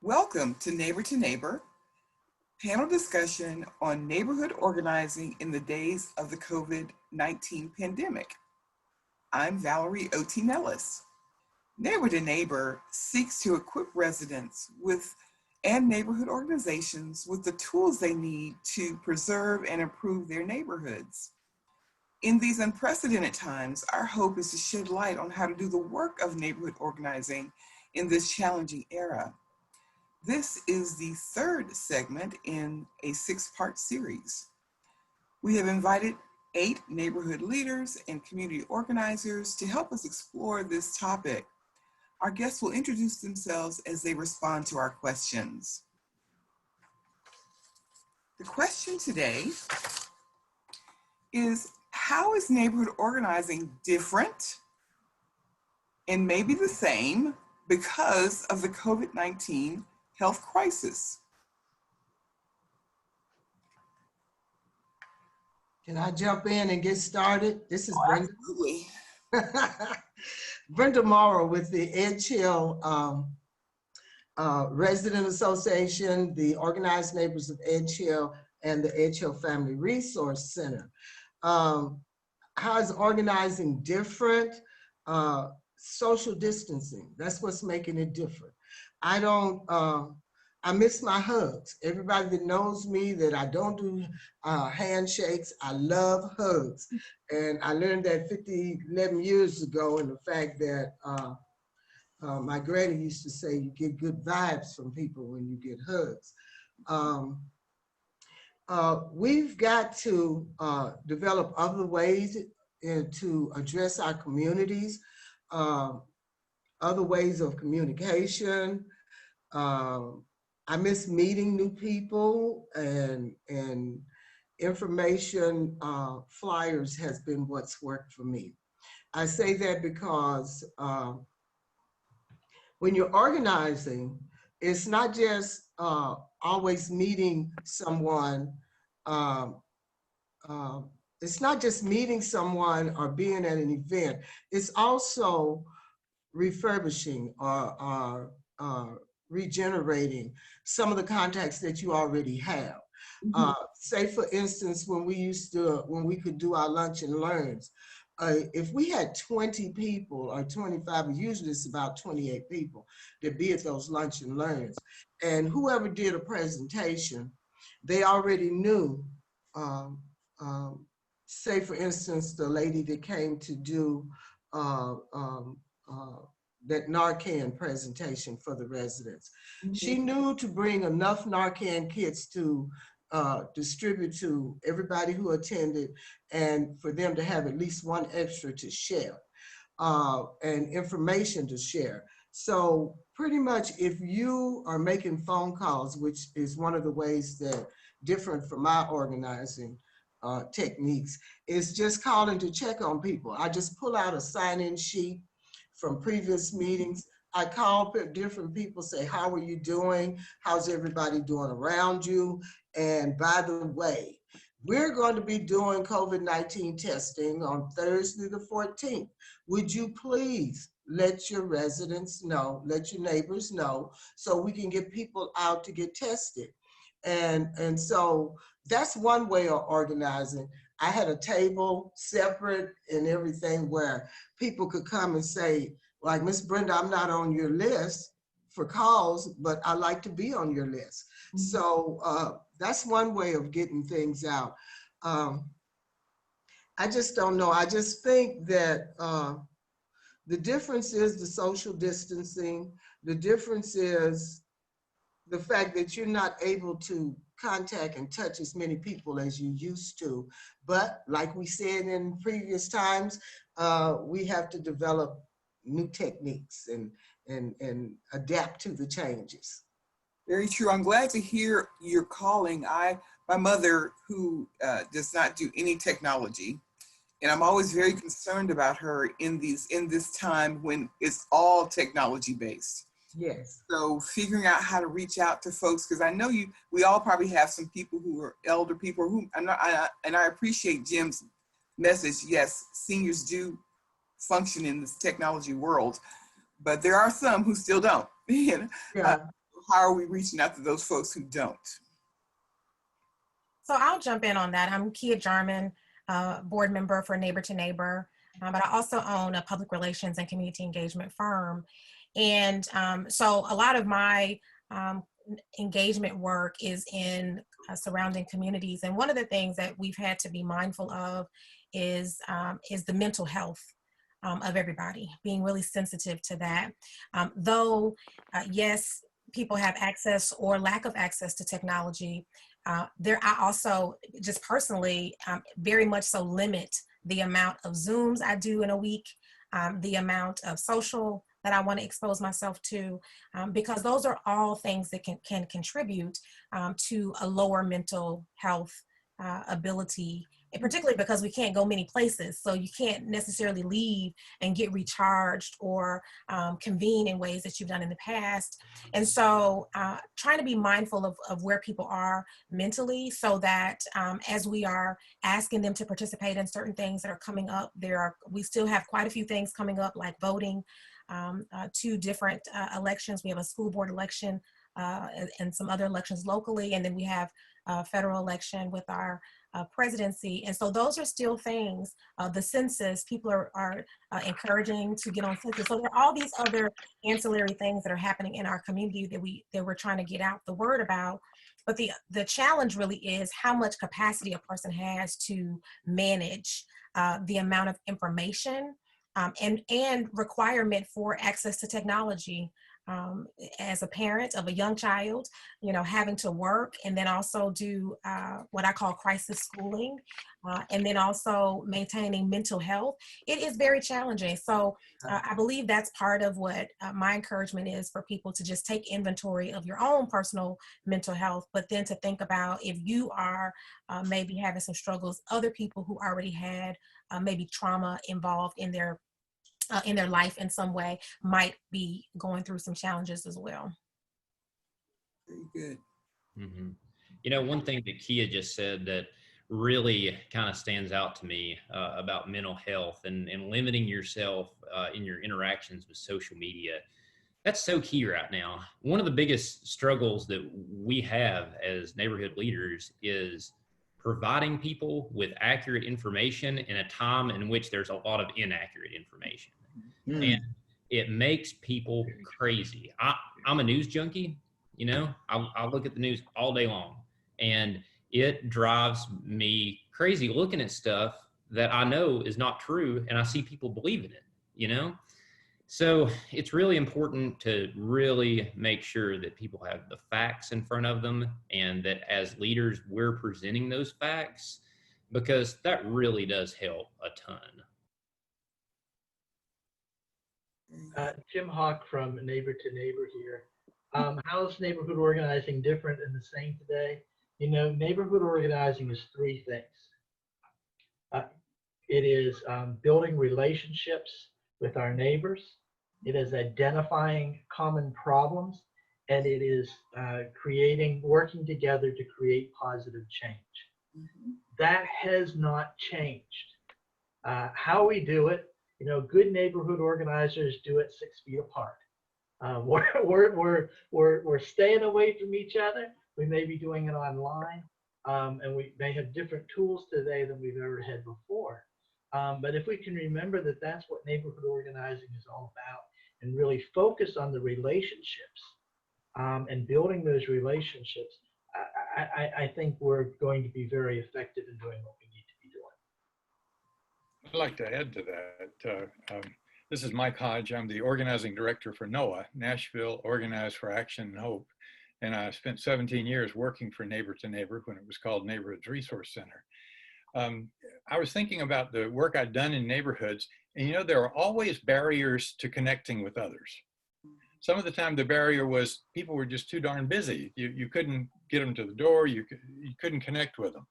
Welcome to Neighbor, panel discussion on neighborhood organizing in the days of the COVID-19 pandemic. I'm Valeri O.T. Nellis. Neighbor to Neighbor seeks to equip residents and neighborhood organizations with the tools they need to preserve and improve their neighborhoods. In these unprecedented times, our hope is to shed light on how to do the work of neighborhood organizing in this challenging era. This is the third segment in a 6-part series. We have invited 8 neighborhood leaders and community organizers to help us explore this topic. Our guests will introduce themselves as they respond to our questions. The question today is, how is neighborhood organizing different and maybe the same because of the COVID-19 health crisis? Can I jump in and get started? This is Brenda. Absolutely. Brenda Morrow with the Edge Hill Resident Association, the Organized Neighbors of Edge Hill, and the Edge Hill Family Resource Center. How is organizing different? Social distancing, that's what's making it different. I miss my hugs. Everybody that knows me that I don't do handshakes, I love hugs. And I learned that 11 years ago, and the fact that my granny used to say, you get good vibes from people when you get hugs. We've got to develop other ways to address our communities, other ways of communication. I miss meeting new people, and information flyers has been what's worked for me. I say that because when you're organizing, it's not just always meeting someone. It's not just meeting someone or being at an event. It's also refurbishing or regenerating some of the contacts that you already have. Say for instance, when we could do our lunch and learns, if we had 20 people or 25, usually it's about 28 people that be at those lunch and learns, and whoever did a presentation, they already knew, say for instance, the lady that came to do that Narcan presentation for the residents. She knew to bring enough Narcan kits to distribute to everybody who attended, and for them to have at least one extra to share, and information to share. So pretty much if you are making phone calls, which is one of the ways that different from my organizing techniques, is just calling to check on people. I just pull out a sign-in sheet from previous meetings. I call different people, say, how are you doing? How's everybody doing around you? And by the way, we're going to be doing COVID-19 testing on Thursday the 14th. Would you please let your residents know, let your neighbors know, so we can get people out to get tested? And so that's one way of organizing. I had a table separate and everything where people could come and say, like, Miss Brenda, I'm not on your list for calls, but I like to be on your list. So that's one way of getting things out. I just don't know. I just think that the difference is the social distancing. The difference is the fact that you're not able to contact and touch as many people as you used to. But like we said in previous times, we have to develop new techniques and adapt to the changes. Very true. I'm glad to hear you're calling. My mother, who does not do any technology, and I'm always very concerned about her in this time when it's all technology based. Yes. So figuring out how to reach out to folks, because I know we all probably have some people who are elder people who and I appreciate Jim's message. Yes, seniors do function in this technology world, but there are some who still don't. Yeah. how are we reaching out to those folks who don't? So I'll jump in on that. I'm Kia Jarmon, board member for Neighbor to Neighbor, but I also own a public relations and community engagement firm. And so a lot of my engagement work is in surrounding communities. And one of the things that we've had to be mindful of is the mental health of everybody, being really sensitive to that. Though, yes, people have access or lack of access to technology, I also just personally very much so limit the amount of Zooms I do in a week, the amount of social that I want to expose myself to, because those are all things that can contribute to a lower mental health ability, and particularly because we can't go many places. So you can't necessarily leave and get recharged or convene in ways that you've done in the past. And so trying to be mindful of where people are mentally, so that as we are asking them to participate in certain things that are coming up, we still have quite a few things coming up, like voting, 2 different elections. We have a school board election and some other elections locally, and then we have a federal election with our presidency. And so those are still things. The census, people are encouraging to get on census. So there are all these other ancillary things that are happening in our community that we're trying to get out the word about. But the challenge really is how much capacity a person has to manage the amount of information and requirement for access to technology. As a parent of a young child, having to work and then also do what I call crisis schooling, and then also maintaining mental health, it is very challenging. So I believe that's part of what my encouragement is for people, to just take inventory of your own personal mental health, but then to think about, if you are maybe having some struggles, other people who already had maybe trauma involved in their life in some way might be going through some challenges as well. Very good. Mm-hmm. One thing that Kia just said that really kind of stands out to me about mental health and limiting yourself in your interactions with social media. That's so key right now. One of the biggest struggles that we have as neighborhood leaders is providing people with accurate information in a time in which there's a lot of inaccurate information. And it makes people crazy. I'm a news junkie, I look at the news all day long, and it drives me crazy looking at stuff that I know is not true, and I see people believe in it, So it's really important to really make sure that people have the facts in front of them, and that as leaders, we're presenting those facts, because that really does help a ton. Jim Hawk from Neighbor to Neighbor here. How's neighborhood organizing different and the same today? Neighborhood organizing is 3 things. It is building relationships with our neighbors. It is identifying common problems, and it is working together to create positive change. Mm-hmm. That has not changed. How we do it, good neighborhood organizers do it 6 feet apart. We're staying away from each other. We may be doing it online, and we may have different tools today than we've ever had before. But if we can remember that that's what neighborhood organizing is all about, and really focus on the relationships and building those relationships, I think we're going to be very effective in doing what we need to be doing. I'd like to add to that. This is Mike Hodge. I'm the organizing director for NOAH, Nashville Organized for Action and Hope. And I spent 17 years working for Neighbor to Neighbor when it was called Neighborhoods Resource Center. I was thinking about the work I'd done in neighborhoods, and there are always barriers to connecting with others. Some of the time the barrier was people were just too darn busy. You couldn't get them to the door, you couldn't connect with them.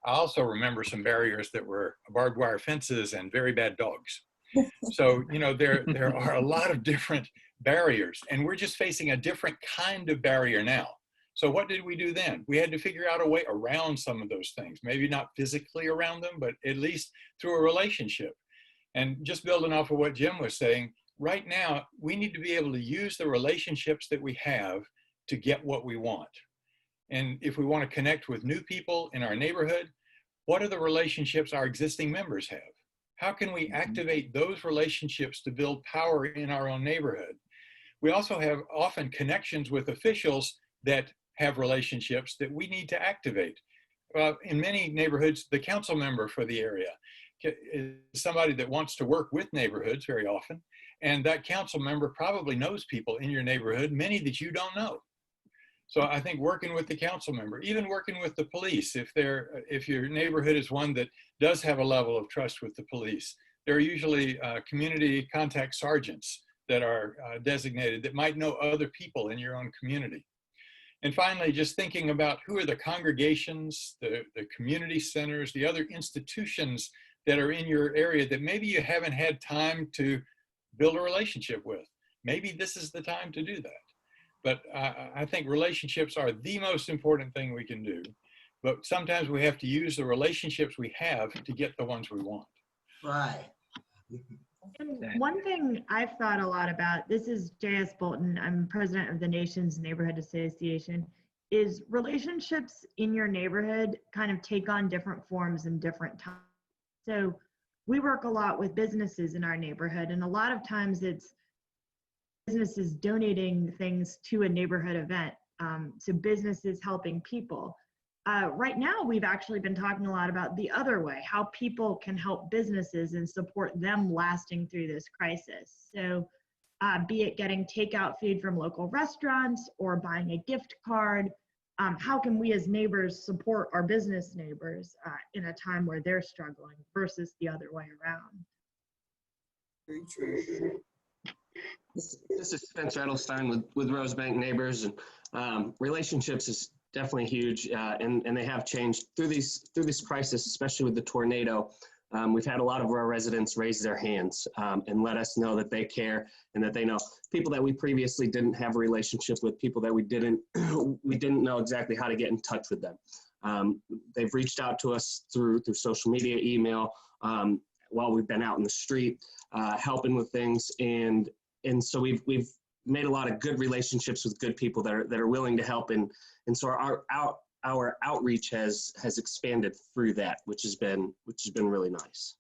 I also remember some barriers that were barbed wire fences and very bad dogs. So, there are a lot of different barriers, and we're just facing a different kind of barrier now. So what did we do then? We had to figure out a way around some of those things, maybe not physically around them, but at least through a relationship. And just building off of what Jim was saying, right now, we need to be able to use the relationships that we have to get what we want. And if we want to connect with new people in our neighborhood, what are the relationships our existing members have? How can we activate those relationships to build power in our own neighborhood? We also have often connections with officials that have relationships that we need to activate. In many neighborhoods, the council member for the area is somebody that wants to work with neighborhoods very often. And that council member probably knows people in your neighborhood, many that you don't know. So I think working with the council member, even working with the police, if your neighborhood is one that does have a level of trust with the police, there are usually community contact sergeants that are designated that might know other people in your own community. And finally, just thinking about who are the congregations, the community centers, the other institutions that are in your area that maybe you haven't had time to build a relationship with. Maybe this is the time to do that. But I think relationships are the most important thing we can do. But sometimes we have to use the relationships we have to get the ones we want. Right. And one thing I've thought a lot about, this is J.S. Bolton, I'm president of the Nation's Neighborhood Association, is relationships in your neighborhood kind of take on different forms in different times. So we work a lot with businesses in our neighborhood, and a lot of times it's businesses donating things to a neighborhood event. So businesses helping people. Right now, we've actually been talking a lot about the other way, how people can help businesses and support them lasting through this crisis. So be it getting takeout food from local restaurants or buying a gift card, how can we as neighbors support our business neighbors in a time where they're struggling versus the other way around? Very true. This is Spencer Edelstein with Rosebank Neighbors, and relationships is definitely huge, and they have changed through this crisis, especially with the tornado. We've had a lot of our residents raise their hands and let us know that they care and that they know people that we previously didn't have a relationship with, people that we didn't know exactly how to get in touch with them. They've reached out to us through social media, email, while we've been out in the street, helping with things, and so we've made a lot of good relationships with good people that are willing to help, and so our outreach has expanded through that, which has been really nice.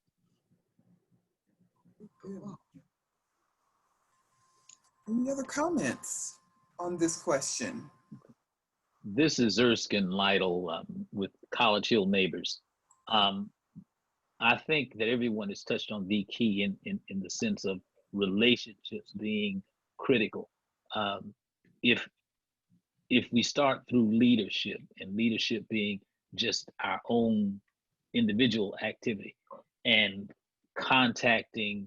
Any other comments on this question? This is Erskin Lytle with College Hill Neighbors. I think that everyone has touched on the key in the sense of relationships being critical. If we start through leadership, and leadership being just our own individual activity, and contacting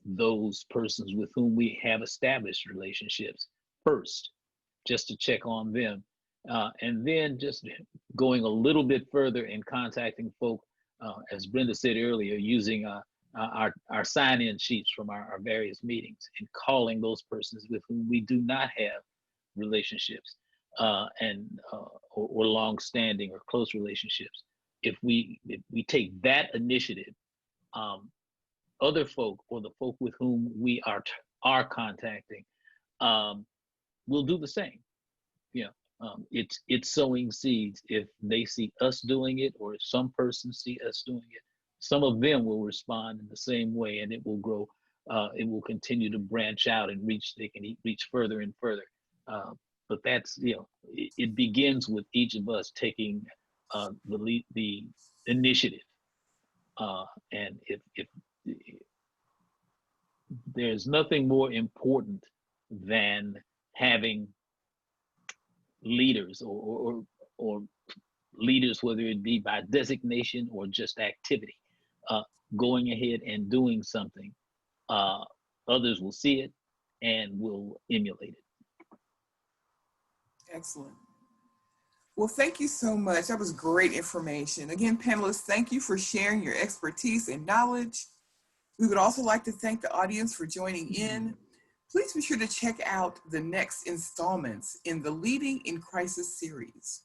those persons with whom we have established relationships first, just to check on them, and then just going a little bit further and contacting folk, as Brenda said earlier, using our sign-in sheets from our various meetings and calling those persons with whom we do not have relationships or long-standing or close relationships. If we take that initiative, other folk or the folk with whom we are contacting will do the same. It's sowing seeds. If they see us doing it, or if some persons see us doing it, some of them will respond in the same way, and it will grow. It will continue to branch out and reach. They can reach further and further. But that's, it begins with each of us taking the initiative. And if there's nothing more important than having leaders or leaders, whether it be by designation or just activity, going ahead and doing something, others will see it and will emulate it. Excellent. Well, thank you so much. That was great information. Again, panelists, thank you for sharing your expertise and knowledge. We would also like to thank the audience for joining in. Please be sure to check out the next installments in the Leading in Crisis series.